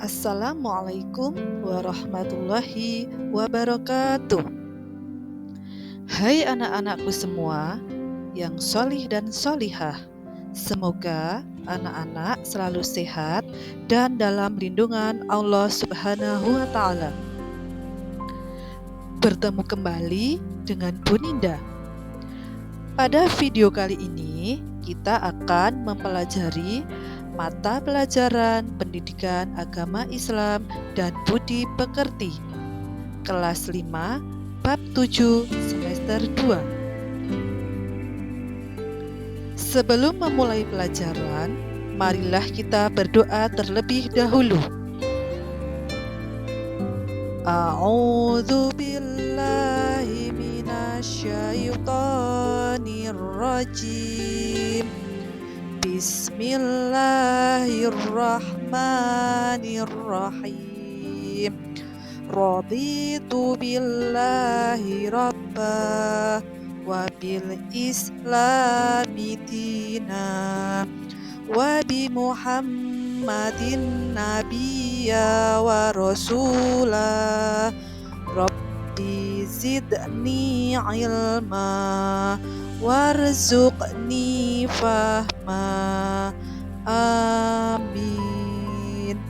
Assalamualaikum warahmatullahi wabarakatuh. Hai anak-anakku semua yang solih dan solihah, semoga anak-anak selalu sehat dan dalam lindungan Allah Subhanahu wa Ta'ala. Bertemu kembali dengan Buninda. Pada video kali ini kita akan mempelajari mata pelajaran Pendidikan Agama Islam dan Budi Pekerti kelas 5 bab 7 semester 2. Sebelum memulai pelajaran, marilah kita berdoa terlebih dahulu. A'udzu billahi minasyaitonir rajim. Bismillahirrahmanirrahim. Raditu billahi rabba wa bil islami dina wa bi Muhammadin nabiyya wa rasula. Rabbi zidni ilma warzuqni fahma. Amin.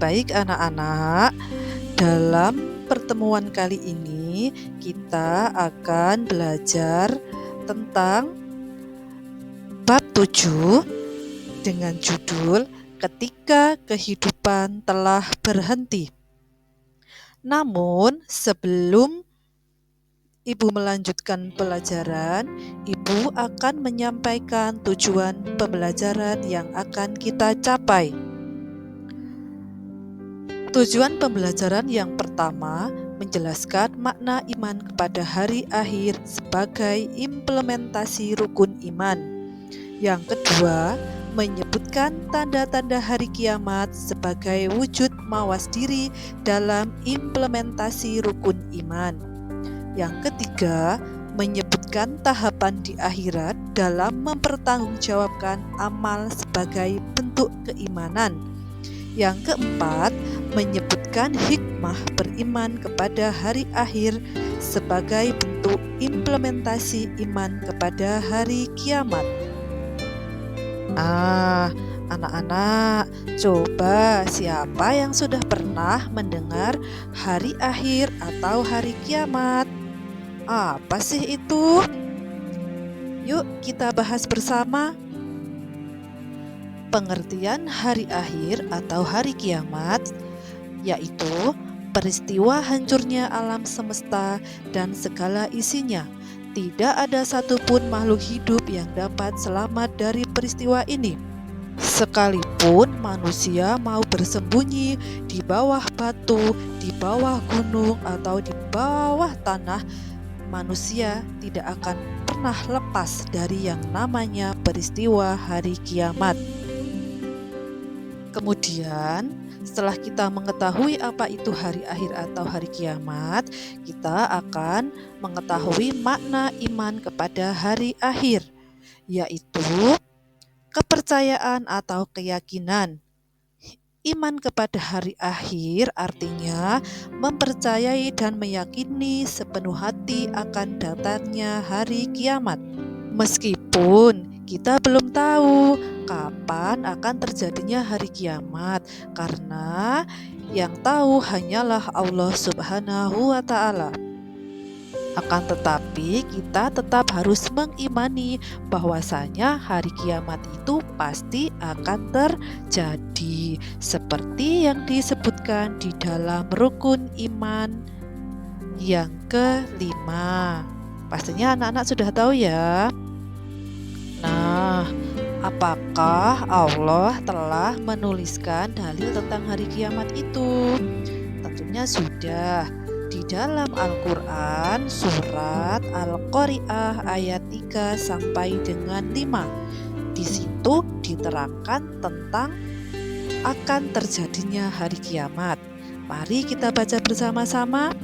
Baik anak-anak, dalam pertemuan kali ini kita akan belajar tentang bab 7 dengan judul Ketika Kehidupan Telah Berhenti. Namun sebelum Ibu melanjutkan pelajaran, Ibu akan menyampaikan tujuan pembelajaran yang akan kita capai. Tujuan pembelajaran yang pertama menjelaskan makna iman kepada hari akhir sebagai implementasi rukun iman. Yang kedua, menyebutkan tanda-tanda hari kiamat sebagai wujud mawas diri dalam implementasi rukun iman. Yang ketiga, menyebutkan tahapan di akhirat dalam mempertanggungjawabkan amal sebagai bentuk keimanan. Yang keempat, menyebutkan hikmah beriman kepada hari akhir sebagai bentuk implementasi iman kepada hari kiamat. Anak-anak, coba siapa yang sudah pernah mendengar hari akhir atau hari kiamat? Apa sih itu? Yuk kita bahas bersama. Pengertian hari akhir atau hari kiamat yaitu peristiwa hancurnya alam semesta dan segala isinya. Tidak ada satupun makhluk hidup yang dapat selamat dari peristiwa ini. Sekalipun manusia mau bersembunyi di bawah batu, di bawah gunung, atau di bawah tanah, manusia tidak akan pernah lepas dari yang namanya peristiwa hari kiamat. Kemudian, setelah kita mengetahui apa itu hari akhir atau hari kiamat, kita akan mengetahui makna iman kepada hari akhir, yaitu kepercayaan atau keyakinan. Iman kepada hari akhir artinya mempercayai dan meyakini sepenuh hati akan datangnya hari kiamat. Meskipun kita belum tahu kapan akan terjadinya hari kiamat, karena yang tahu hanyalah Allah Subhanahu wa Ta'ala. Akan tetapi kita tetap harus mengimani bahwasanya hari kiamat itu pasti akan terjadi, seperti yang disebutkan di dalam rukun iman yang kelima. Pastinya anak-anak sudah tahu ya. Nah, apakah Allah telah menuliskan dalil tentang hari kiamat itu? Tentunya sudah. Di dalam Al-Quran surat Al-Qari'ah ayat 3 sampai dengan 5. Di situ diterangkan tentang akan terjadinya hari kiamat. Mari kita baca bersama-sama.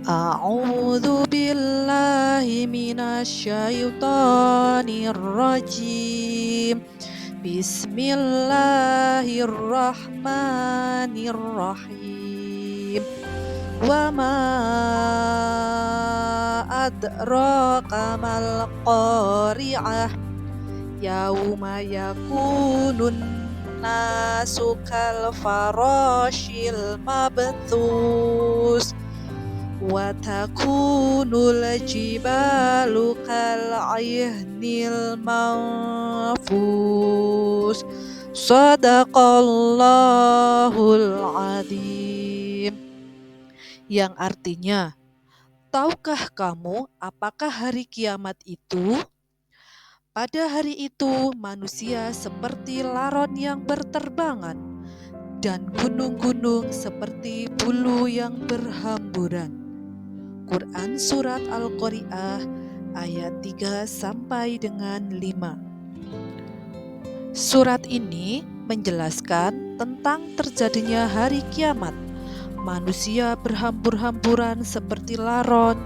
A'udzu billahi minasyaitonir rajim. Bismillahirrahmanirrahim. Wa ma adraka mal qari'ah. Yauma yakunun nasu kal farashil mabthus wa takunul jibalu kal aihnil manfus. Shadaqallahul adzim. Yang artinya, tahukah kamu apakah hari kiamat itu? Pada hari itu manusia seperti laron yang berterbangan dan gunung-gunung seperti bulu yang berhamburan. Quran Surat Al-Qari'ah ayat 3 sampai dengan 5. Surat ini menjelaskan tentang terjadinya hari kiamat. Manusia berhambur-hamburan seperti laron,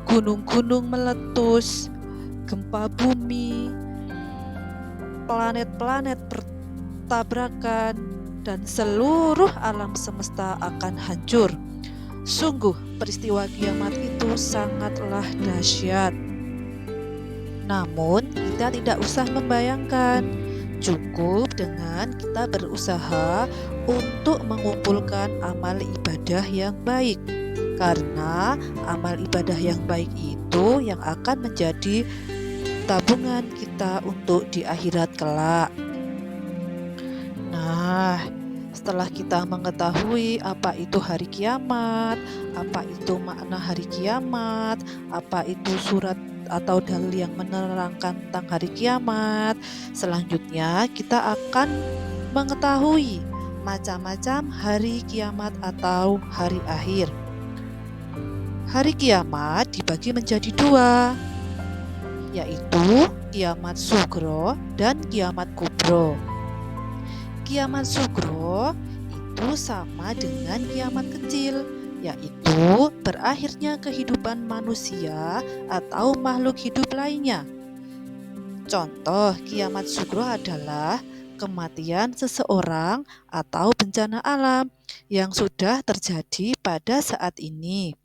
gunung-gunung meletus, gempa bumi, planet-planet bertabrakan, dan seluruh alam semesta akan hancur. Sungguh peristiwa kiamat itu sangatlah dahsyat. Namun kita tidak usah membayangkan, cukup dengan kita berusaha untuk mengumpulkan amal ibadah yang baik. Karena amal ibadah yang baik itu yang akan menjadi tabungan kita untuk di akhirat kelak. Nah, setelah kita mengetahui apa itu hari kiamat, apa itu makna hari kiamat, apa itu surat atau dalil yang menerangkan tentang hari kiamat, selanjutnya kita akan mengetahui macam-macam hari kiamat atau hari akhir. Hari kiamat dibagi menjadi dua, yaitu kiamat sugro dan kiamat kubro. Kiamat sugro itu sama dengan kiamat kecil, yaitu berakhirnya kehidupan manusia atau makhluk hidup lainnya. Contoh kiamat sugro adalah kematian seseorang atau bencana alam yang sudah terjadi pada saat ini.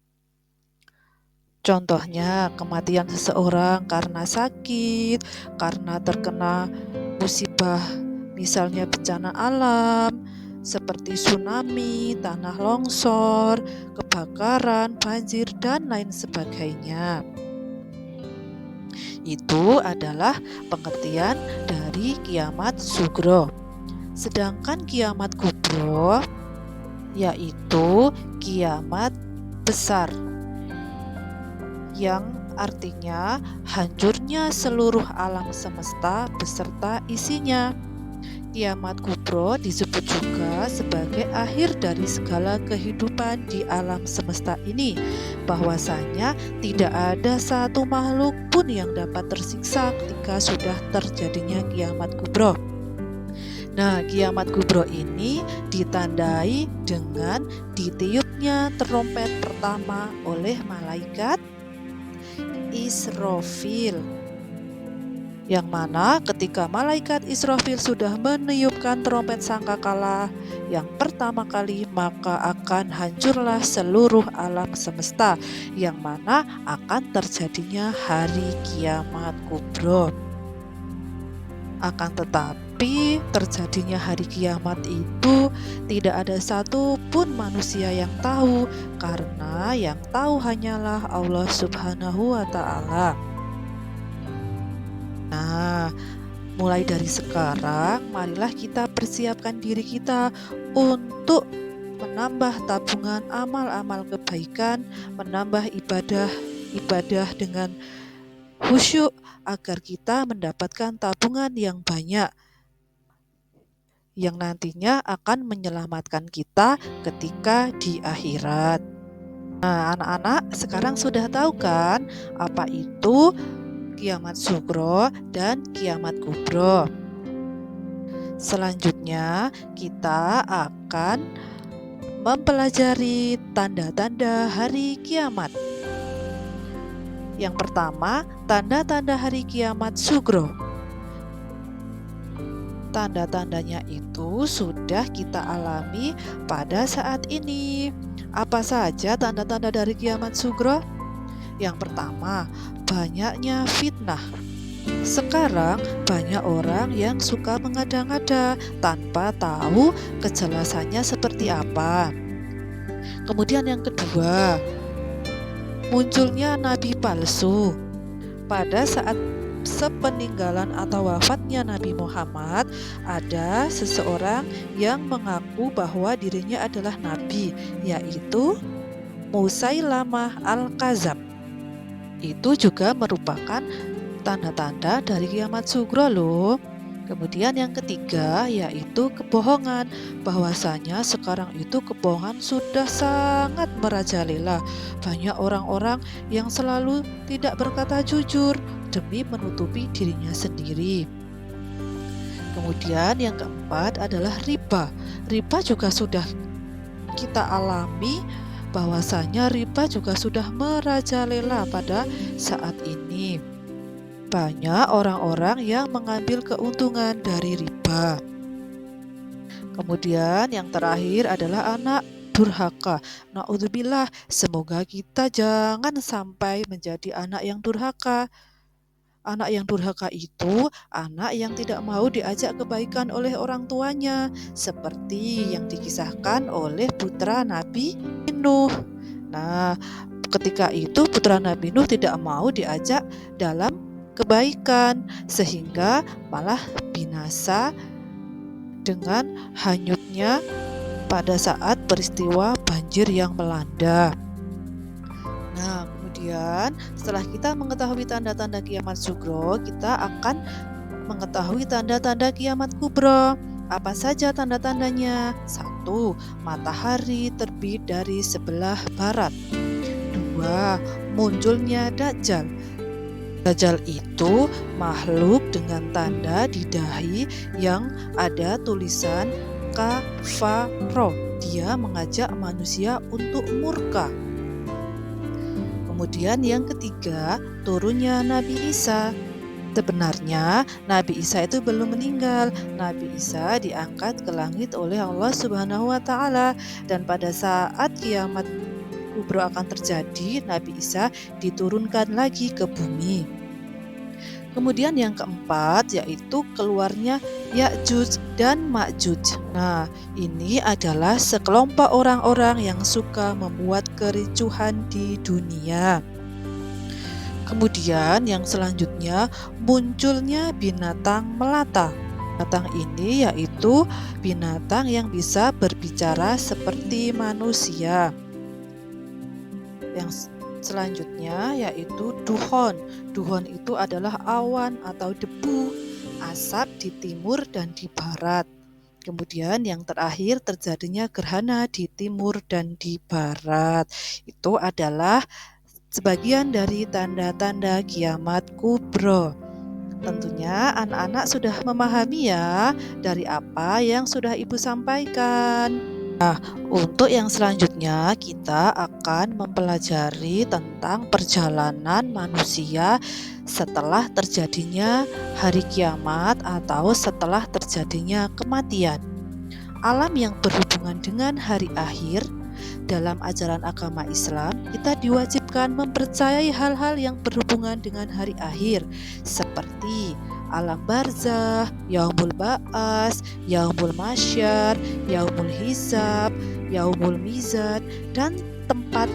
Contohnya kematian seseorang karena sakit, karena terkena musibah, misalnya bencana alam seperti tsunami, tanah longsor, kebakaran, banjir, dan lain sebagainya. Itu adalah pengertian dari kiamat sugro. Sedangkan kiamat kubro yaitu kiamat besar, yang artinya hancurnya seluruh alam semesta beserta isinya. Kiamat kubro disebut juga sebagai akhir dari segala kehidupan di alam semesta ini, bahwasanya tidak ada satu makhluk pun yang dapat tersiksa ketika sudah terjadinya kiamat kubro. Nah, kiamat kubro ini ditandai dengan ditiupnya trompet pertama oleh malaikat Israfil, yang mana ketika malaikat Israfil sudah meniupkan trompet sangkakala yang pertama kali, maka akan hancurlah seluruh alam semesta, yang mana akan terjadinya hari kiamat kubro. Akan tetapi terjadinya hari kiamat itu tidak ada satupun manusia yang tahu, karena yang tahu hanyalah Allah Subhanahu wa Ta'ala. Nah, mulai dari sekarang marilah kita persiapkan diri kita untuk menambah tabungan amal-amal kebaikan, menambah ibadah dengan khusyuk, agar kita mendapatkan tabungan yang banyak yang nantinya akan menyelamatkan kita ketika di akhirat. Nah, anak-anak sekarang sudah tahu kan apa itu kiamat sugro dan kiamat kubro. Selanjutnya kita akan mempelajari tanda-tanda hari kiamat. Yang pertama, tanda-tanda hari kiamat sugro. Tanda-tandanya itu sudah kita alami pada saat ini. Apa saja tanda-tanda dari kiamat sugro? Yang pertama, banyaknya fitnah. Sekarang banyak orang yang suka mengada-ngada tanpa tahu kejelasannya seperti apa. Kemudian yang kedua, munculnya nabi palsu. Pada saat sepeninggalan atau wafatnya Nabi Muhammad, ada seseorang yang mengaku bahwa dirinya adalah nabi, yaitu Musailamah al-Kadzab. Itu juga merupakan tanda-tanda dari kiamat sugro loh. Kemudian yang ketiga yaitu kebohongan. Bahwasanya sekarang itu kebohongan sudah sangat merajalela. Banyak orang-orang yang selalu tidak berkata jujur demi menutupi dirinya sendiri. Kemudian yang keempat adalah riba. Riba juga sudah kita alami, bahwasanya riba juga sudah merajalela pada saat ini. Banyak orang-orang yang mengambil keuntungan dari riba. Kemudian yang terakhir adalah anak durhaka. Na'udzubillah, semoga kita jangan sampai menjadi anak yang durhaka. Anak yang durhaka itu anak yang tidak mau diajak kebaikan oleh orang tuanya, seperti yang dikisahkan oleh putra Nabi Nuh. Nah, ketika itu putra Nabi Nuh tidak mau diajak dalam kebaikan, sehingga malah binasa dengan hanyutnya pada saat peristiwa banjir yang melanda. Nah, kemudian setelah kita mengetahui tanda-tanda kiamat sugro, kita akan mengetahui tanda-tanda kiamat kubro. Apa saja tanda-tandanya? 1. Matahari terbit dari sebelah barat. 2. Munculnya Dajjal. Dajjal itu makhluk dengan tanda di dahi yang ada tulisan kafaro. Dia mengajak manusia untuk murka. Kemudian yang ketiga, turunnya Nabi Isa. Sebenarnya Nabi Isa itu belum meninggal. Nabi Isa diangkat ke langit oleh Allah Subhanahu wa taala, dan pada saat kiamat kubro akan terjadi, Nabi Isa diturunkan lagi ke bumi. Kemudian yang keempat yaitu keluarnya Ya'juj dan Ma'juj. Nah, ini adalah sekelompok orang-orang yang suka membuat kericuhan di dunia. Kemudian yang selanjutnya munculnya binatang melata. Binatang ini yaitu binatang yang bisa berbicara seperti manusia. Yang selanjutnya yaitu duhon. Duhon itu adalah awan atau debu, asap di timur dan di barat. Kemudian yang terakhir terjadinya gerhana di timur dan di barat. Itu adalah sebagian dari tanda-tanda kiamat kubro. Tentunya anak-anak sudah memahami ya dari apa yang sudah Ibu sampaikan. Nah, untuk yang selanjutnya kita akan mempelajari tentang perjalanan manusia setelah terjadinya hari kiamat atau setelah terjadinya kematian. Alam yang berhubungan dengan hari akhir. Dalam ajaran agama Islam, kita diwajibkan mempercayai hal-hal yang berhubungan dengan hari akhir, seperti alam barzah, yaumul ba'as, yaumul masyar, yaumul hisab, yaumul mizan, dan tempat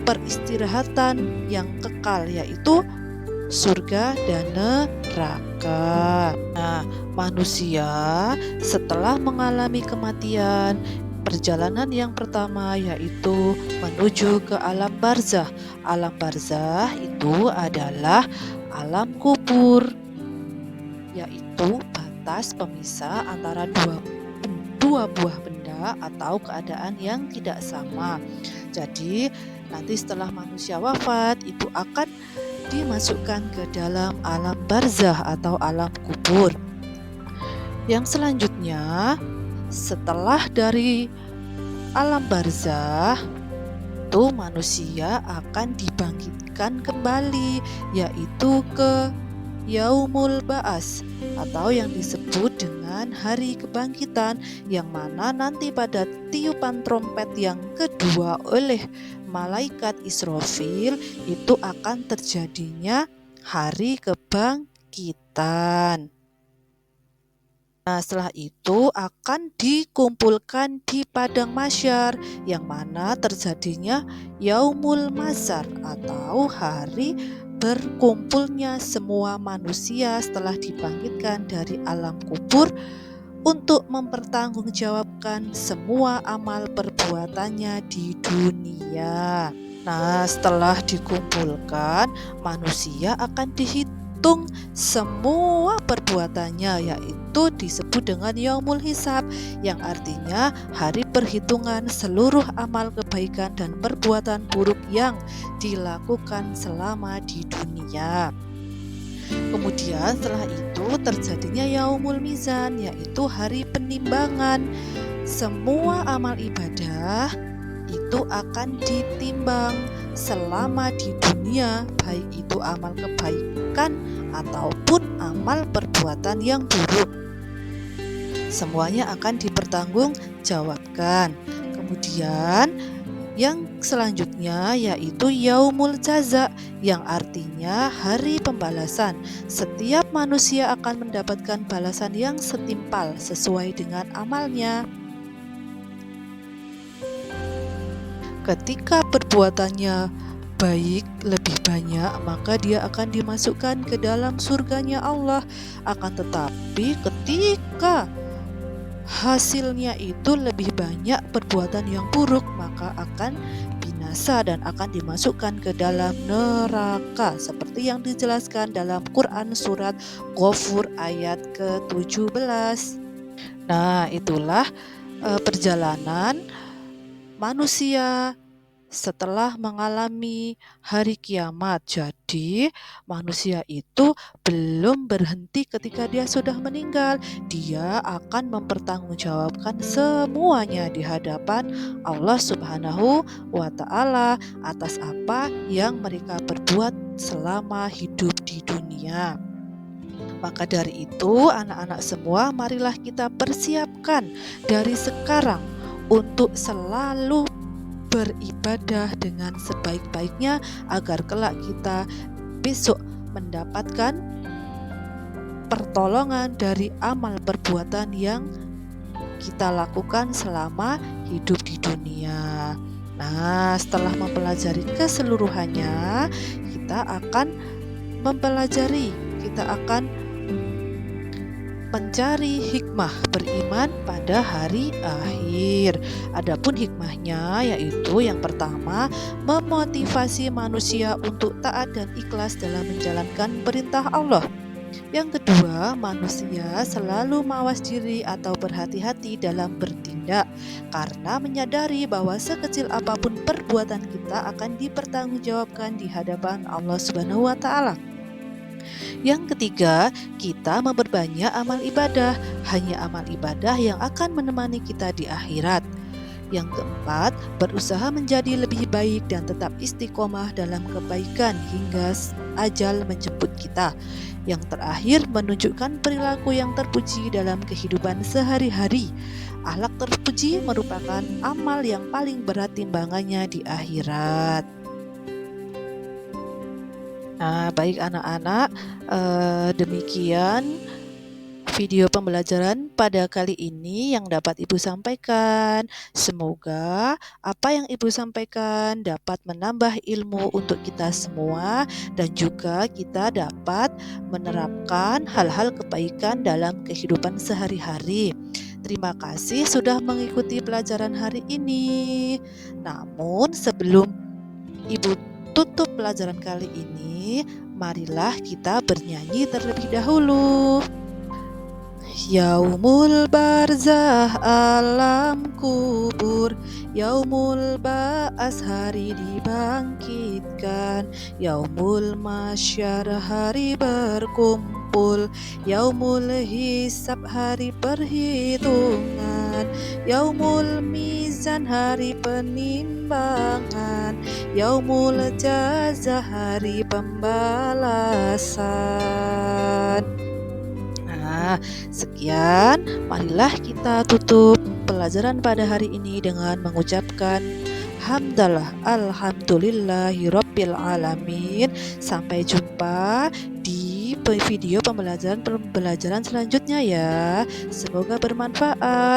peristirahatan yang kekal, yaitu surga dan neraka. Nah, manusia setelah mengalami kematian, perjalanan yang pertama yaitu menuju ke alam barzah. Alam barzah itu adalah alam kubur, yaitu batas pemisah antara dua buah benda atau keadaan yang tidak sama. Jadi nanti setelah manusia wafat, itu akan dimasukkan ke dalam alam barzah atau alam kubur. Yang selanjutnya, setelah dari alam barzah itu manusia akan dibangkitkan kembali, yaitu ke Yaumul Ba'as atau yang disebut dengan hari kebangkitan, yang mana nanti pada tiupan trompet yang kedua oleh malaikat Israfil itu akan terjadinya hari kebangkitan. Nah, setelah itu akan dikumpulkan di padang mahsyar, yang mana terjadinya Yaumul Masar atau hari berkumpulnya semua manusia setelah dibangkitkan dari alam kubur untuk mempertanggungjawabkan semua amal perbuatannya di dunia. Nah, setelah dikumpulkan, manusia akan dihitung semua perbuatannya, yaitu disebut dengan Yaumul Hisab, yang artinya hari perhitungan seluruh amal kebaikan dan perbuatan buruk yang dilakukan selama di dunia. Kemudian setelah itu terjadinya Yaumul Mizan, yaitu hari penimbangan. Semua amal ibadah itu akan ditimbang selama di dunia, baik itu amal kebaikan ataupun amal perbuatan yang buruk. Semuanya akan dipertanggungjawabkan. Kemudian yang selanjutnya yaitu Yaumul Jaza, yang artinya hari pembalasan. Setiap manusia akan mendapatkan balasan yang setimpal sesuai dengan amalnya. Ketika perbuatannya baik lebih banyak, maka dia akan dimasukkan ke dalam surganya Allah. Akan tetapi ketika hasilnya itu lebih banyak perbuatan yang buruk, maka akan binasa dan akan dimasukkan ke dalam neraka, seperti yang dijelaskan dalam Quran surat Ghafur ayat ke-17. Nah, itulah perjalanan manusia setelah mengalami hari kiamat. Jadi manusia itu belum berhenti ketika dia sudah meninggal. Dia akan mempertanggungjawabkan semuanya di hadapan Allah Subhanahu wa Ta'ala atas apa yang mereka perbuat selama hidup di dunia. Maka dari itu, anak-anak semua, marilah kita persiapkan dari sekarang untuk selalu beribadah dengan sebaik-baiknya, agar kelak kita besok mendapatkan pertolongan dari amal perbuatan yang kita lakukan selama hidup di dunia. Nah, setelah mempelajari keseluruhannya, kita akan mencari hikmah beriman pada hari akhir. Adapun hikmahnya yaitu yang pertama, memotivasi manusia untuk taat dan ikhlas dalam menjalankan perintah Allah. Yang kedua, manusia selalu mawas diri atau berhati-hati dalam bertindak, karena menyadari bahwa sekecil apapun perbuatan kita akan dipertanggungjawabkan di hadapan Allah Subhanahu wa Ta'ala. Yang ketiga, kita memperbanyak amal ibadah, hanya amal ibadah yang akan menemani kita di akhirat. Yang keempat, berusaha menjadi lebih baik dan tetap istiqomah dalam kebaikan hingga ajal menjemput kita. Yang terakhir, menunjukkan perilaku yang terpuji dalam kehidupan sehari-hari. Akhlak terpuji merupakan amal yang paling berat timbangannya di akhirat. Nah, baik anak-anak, demikian video pembelajaran pada kali ini yang dapat Ibu sampaikan. Semoga apa yang Ibu sampaikan dapat menambah ilmu untuk kita semua, dan juga kita dapat menerapkan hal-hal kebaikan dalam kehidupan sehari-hari. Terima kasih sudah mengikuti pelajaran hari ini. Namun sebelum Ibu tutup pelajaran kali ini, marilah kita bernyanyi terlebih dahulu. Yaumul barzah alam kubur, Yaumul ba'as hari dibangkitkan, Yaumul masyar hari berkumpul, kumpul. Yaumul hisab, hari perhitungan. Yaumul mizan, hari penimbangan. Yaumul jaza, hari pembalasan. Nah, sekian. Marilah kita tutup pelajaran pada hari ini dengan mengucapkan hamdalah alhamdulillahirabbil alamin. Sampai jumpa di video pembelajaran selanjutnya ya. Semoga bermanfaat.